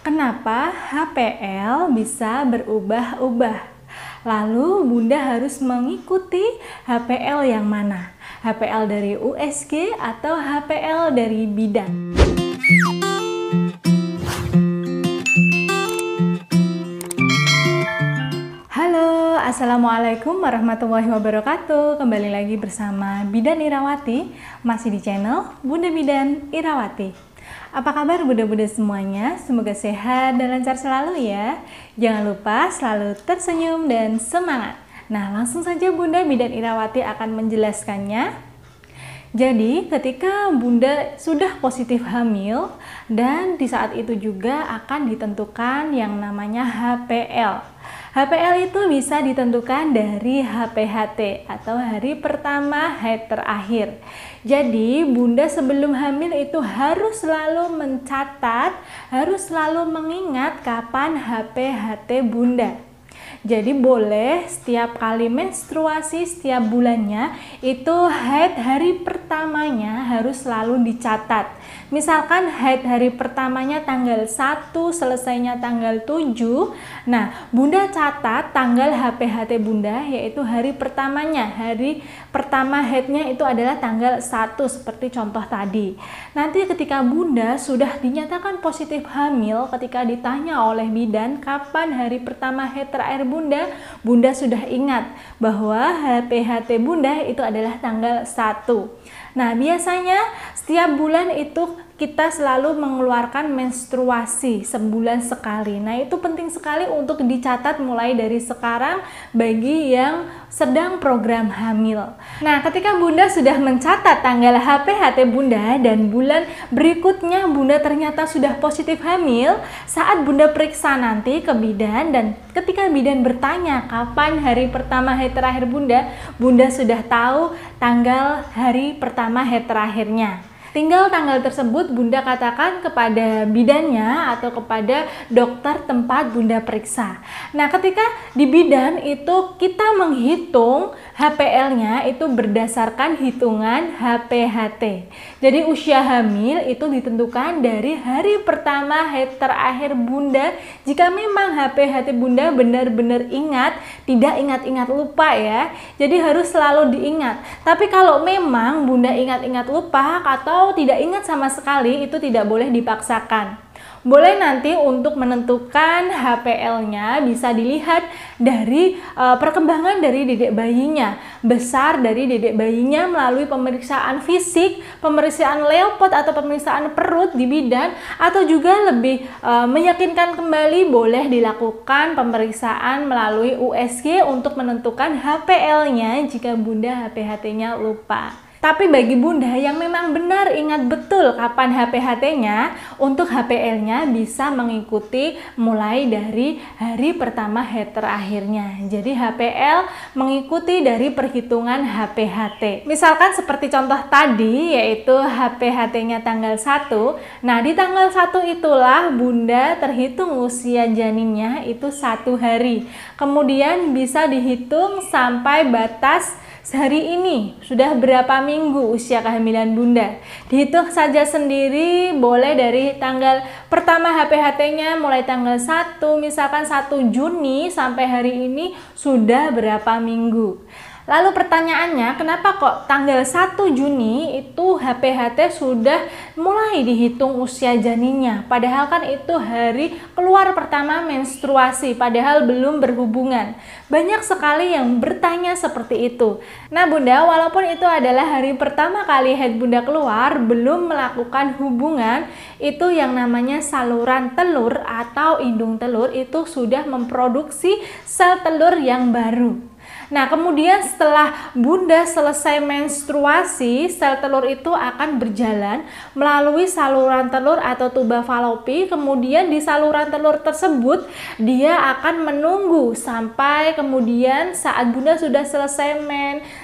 Kenapa HPL bisa berubah-ubah? Lalu Bunda harus mengikuti HPL yang mana? HPL dari USG atau HPL dari bidan? Halo, Assalamualaikum warahmatullahi wabarakatuh. Kembali lagi bersama Bidan Irawati, masih di channel Bunda Bidan Irawati. Apa kabar bunda-bunda semuanya? Semoga sehat dan lancar selalu ya. Jangan lupa selalu tersenyum dan semangat. Nah, langsung saja Bunda Bidan Irawati akan menjelaskannya. Jadi, ketika Bunda sudah positif hamil dan di saat itu juga akan ditentukan yang namanya HPL. HPL itu bisa ditentukan dari HPHT atau hari pertama haid terakhir. Jadi Bunda sebelum hamil itu harus selalu mencatat, harus selalu mengingat kapan HPHT Bunda. Jadi boleh setiap kali menstruasi setiap bulannya itu haid hari pertamanya harus selalu dicatat. Misalkan haid hari pertamanya tanggal 1, selesainya tanggal 7. Nah, Bunda catat tanggal HPHT Bunda yaitu hari pertamanya. Hari pertama haidnya itu adalah tanggal 1 seperti contoh tadi. Nanti ketika Bunda sudah dinyatakan positif hamil, ketika ditanya oleh bidan kapan hari pertama haid terakhir Bunda sudah ingat bahwa HPHT Bunda itu adalah tanggal 1. Nah, biasanya setiap bulan itu kita selalu mengeluarkan menstruasi sebulan sekali. Nah, itu penting sekali untuk dicatat mulai dari sekarang bagi yang sedang program hamil. Nah, ketika Bunda sudah mencatat tanggal HPHT Bunda dan bulan berikutnya Bunda ternyata sudah positif hamil, saat Bunda periksa nanti ke bidan dan ketika bidan bertanya kapan hari pertama haid terakhir Bunda sudah tahu tanggal hari pertama haid terakhirnya. Tinggal tanggal tersebut Bunda katakan kepada bidannya atau kepada dokter tempat Bunda periksa. Nah, ketika di bidan itu kita menghitung HPL-nya itu berdasarkan hitungan HPHT. Jadi usia hamil itu ditentukan dari hari pertama haid terakhir Bunda. Jika memang HPHT Bunda benar-benar ingat, tidak ingat-ingat lupa ya. Jadi harus selalu diingat. Tapi kalau memang Bunda ingat-ingat lupa atau tidak ingat sama sekali, itu tidak boleh dipaksakan. Boleh nanti untuk menentukan HPL-nya bisa dilihat dari perkembangan dari dedek bayinya, besar dari dedek bayinya melalui pemeriksaan fisik, pemeriksaan leopard atau pemeriksaan perut di bidan, atau juga lebih meyakinkan kembali boleh dilakukan pemeriksaan melalui USG untuk menentukan HPL-nya jika Bunda HPHT-nya lupa. Tapi bagi Bunda yang memang benar ingat betul kapan HPHT-nya, untuk HPL-nya bisa mengikuti mulai dari hari pertama haid terakhirnya. Jadi HPL mengikuti dari perhitungan HPHT. Misalkan seperti contoh tadi yaitu HPHT-nya tanggal 1. Nah, di tanggal 1 itulah Bunda terhitung usia janinnya itu 1 hari. Kemudian bisa dihitung sampai batas sehari ini sudah berapa minggu usia kehamilan Bunda. Dihitung saja sendiri, boleh dari tanggal pertama HPHT-nya mulai tanggal 1, misalkan 1 Juni sampai hari ini sudah berapa minggu. Lalu pertanyaannya, kenapa kok tanggal 1 Juni itu HPHT sudah mulai dihitung usia janinnya? Padahal kan itu hari keluar pertama menstruasi, padahal belum berhubungan. Banyak sekali yang bertanya seperti itu. Nah Bunda, walaupun itu adalah hari pertama kali haid Bunda keluar, belum melakukan hubungan, itu yang namanya saluran telur atau indung telur itu sudah memproduksi sel telur yang baru. Nah, kemudian setelah Bunda selesai menstruasi, sel telur itu akan berjalan melalui saluran telur atau tuba falopi. Kemudian di saluran telur tersebut, dia akan menunggu sampai kemudian saat Bunda sudah selesai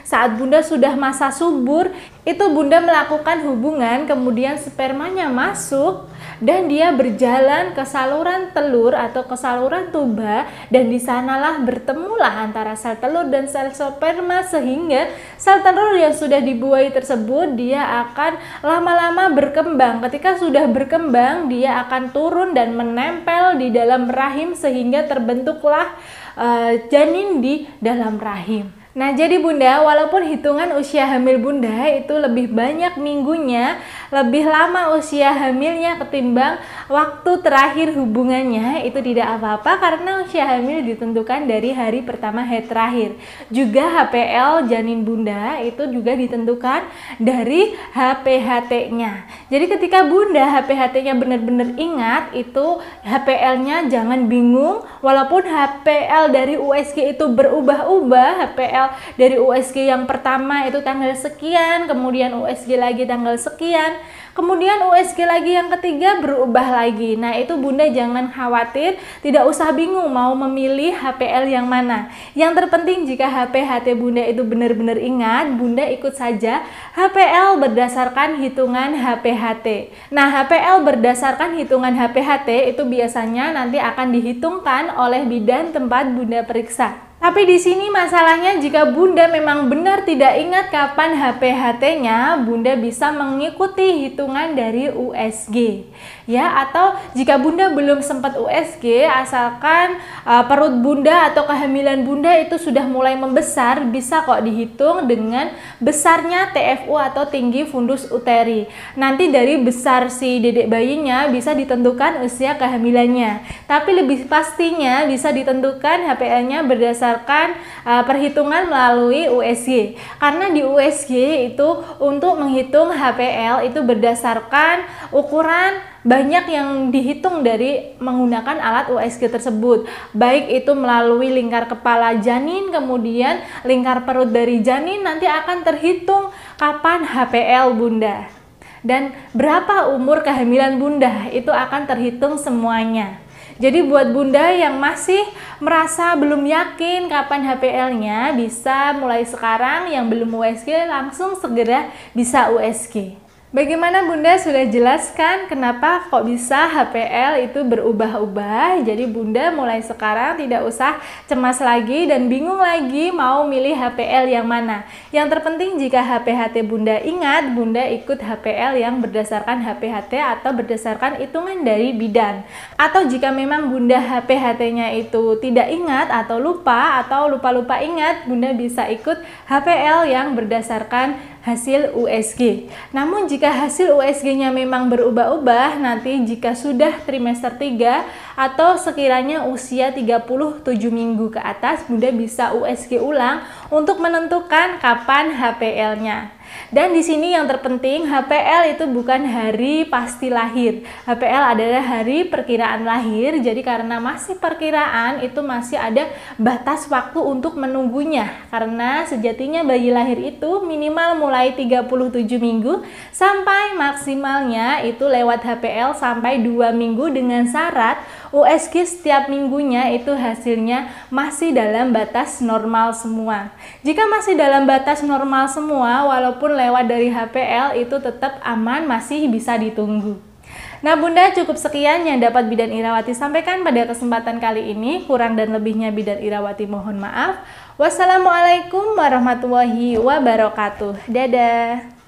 saat Bunda sudah masa subur, itu Bunda melakukan hubungan, kemudian spermanya masuk dan dia berjalan ke saluran telur atau ke saluran tuba, dan di sanalah bertemulah antara sel telur dan sel sperma, sehingga sel telur yang sudah dibuahi tersebut dia akan lama-lama berkembang. Ketika sudah berkembang, dia akan turun dan menempel di dalam rahim sehingga terbentuklah janin di dalam rahim. Nah, jadi Bunda, walaupun hitungan usia hamil Bunda itu lebih banyak minggunya, lebih lama usia hamilnya ketimbang waktu terakhir hubungannya, itu tidak apa-apa karena usia hamil ditentukan dari hari pertama haid terakhir. Juga HPL janin Bunda itu juga ditentukan dari HPHT-nya. Jadi ketika Bunda HPHT-nya benar-benar ingat, itu HPL-nya jangan bingung, walaupun HPL dari USG itu berubah-ubah. HPL dari USG yang pertama itu tanggal sekian, kemudian USG lagi tanggal sekian, kemudian USG lagi yang ketiga berubah lagi. Nah, itu Bunda jangan khawatir, tidak usah bingung mau memilih HPL yang mana. Yang terpenting jika HPHT Bunda itu benar-benar ingat, Bunda ikut saja HPL berdasarkan hitungan HPHT. Nah, HPL berdasarkan hitungan HPHT itu biasanya nanti akan dihitungkan oleh bidan tempat Bunda periksa. Tapi di sini masalahnya jika Bunda memang benar tidak ingat kapan HPHT-nya, Bunda bisa mengikuti hitungan dari USG. Ya, atau jika Bunda belum sempat USG, asalkan perut Bunda atau kehamilan Bunda itu sudah mulai membesar, bisa kok dihitung dengan besarnya TFU atau tinggi fundus uteri. Nanti dari besar si dedek bayinya bisa ditentukan usia kehamilannya. Tapi lebih pastinya bisa ditentukan HPL-nya berdasarkan perhitungan melalui USG. Karena di USG itu untuk menghitung HPL itu berdasarkan ukuran banyak yang dihitung dari menggunakan alat USG tersebut, baik itu melalui lingkar kepala janin, kemudian lingkar perut dari janin, nanti akan terhitung kapan HPL Bunda dan berapa umur kehamilan Bunda, itu akan terhitung semuanya. Jadi buat Bunda yang masih merasa belum yakin kapan HPL-nya, bisa mulai sekarang, yang belum USG langsung segera bisa USG. Bagaimana Bunda sudah jelaskan kenapa kok bisa HPL itu berubah-ubah. Jadi Bunda mulai sekarang tidak usah cemas lagi dan bingung lagi mau milih HPL yang mana. Yang terpenting jika HPHT Bunda ingat, Bunda ikut HPL yang berdasarkan HPHT atau berdasarkan hitungan dari bidan. Atau jika memang Bunda HPHT-nya itu tidak ingat atau lupa ingat, Bunda bisa ikut HPL yang berdasarkan hasil USG. Namun jika hasil USG-nya memang berubah-ubah, nanti jika sudah trimester 3 atau sekiranya usia 37 minggu ke atas, Bunda bisa USG ulang untuk menentukan kapan HPL-nya. Dan di sini yang terpenting, HPL itu bukan hari pasti lahir. HPL adalah hari perkiraan lahir. Jadi karena masih perkiraan, itu masih ada batas waktu untuk menunggunya. Karena sejatinya bayi lahir itu minimal mulai 37 minggu sampai maksimalnya itu lewat HPL sampai 2 minggu dengan syarat USG setiap minggunya itu hasilnya masih dalam batas normal semua. Jika masih dalam batas normal semua, walaupun lewat dari HPL itu tetap aman, masih bisa ditunggu. Nah Bunda, cukup sekian yang dapat Bidan Irawati sampaikan pada kesempatan kali ini. Kurang dan lebihnya Bidan Irawati mohon maaf. Wassalamualaikum warahmatullahi wabarakatuh. Dadah.